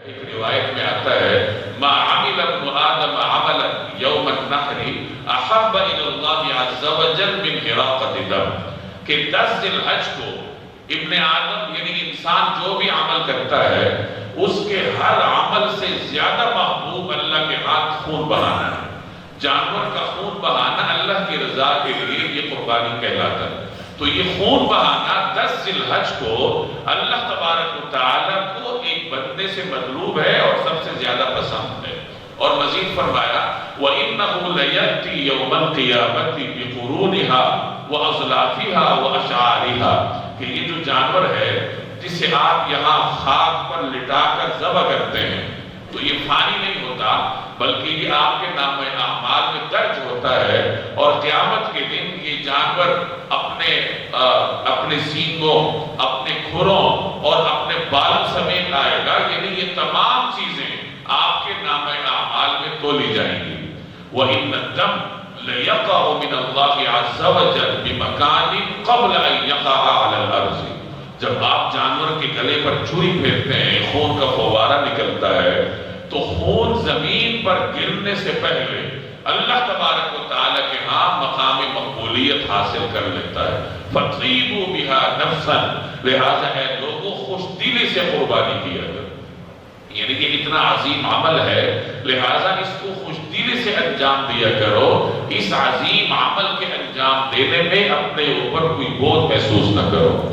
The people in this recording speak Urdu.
ایک روایت میں آتا ہے ما عمل ابن آدم عملا یوم النحر احب الى اللہ عز وجل من حراقۃ دم، کہ 10 ذی الحج کو ابن آدم یعنی انسان جو بھی عمل کرتا ہے اس کے ہر عمل سے زیادہ محبوب اللہ کے ہاتھ خون بہانا ہے۔ جانور کا خون بہانا اللہ کی رضا کے لیے یہ قربانی کہلاتا ہے۔ تو یہ خون بہانا 10 ذی الحج کو اللہ تبارک و تعالیٰ کو ایک بندے سے مطلوب ہے اور سب سے زیادہ پسند ہے۔ اور مزید فرمایا وَإِنَّهُ لَيَأْتِي يَوْمَ الْقِيَامَةِ بِقُرُونِهَا وَأَظْلَافِهَا وَأَشْعَارِهَا، کہ یہ جو جانور ہے جسے آپ یہاں خاک پر لٹا کر ذبح کرتے ہیں تو یہ فانی نہیں ہوتا بلکہ یہ آپ کے نام اعمال میں درج ہوتا ہے، اور قیامت کے دن یہ جانور اپنے سینگوں، اپنے کھروں اور اپنے بالوں سمیت آئے گا، یعنی یہ تمام چیزیں آپ کے نام اعمال میں تولی جائیں گی۔ وَإِنَّ الدَّمَ لَيَقَعُ مِنَ اللَّهِ عَزَّ وَجَلَّ بِمَكَانٍ قَبْلَ أَن يَقَعَ عَلَى الْأَرْضِ، جب آپ جانور کے گلے پر چھری پھیرتے ہیں خون کا فوارہ نکلتا ہے تو خون زمین پر گرنے سے پہلے اللہ تبارک و تعالیٰ کے ہاں مقام مقبولیت حاصل کر لیتا ہے۔ فَطِيبُوا بِهَا نَفْسًا، لہٰذا اے لوگوں خوش دلی سے قربانی کیا کرو، یعنی کہ اتنا عظیم عمل ہے لہٰذا اس کو خوش دلی سے انجام دیا کرو، اس عظیم عمل کے انجام دینے میں اپنے اوپر کوئی بوجھ محسوس نہ کرو۔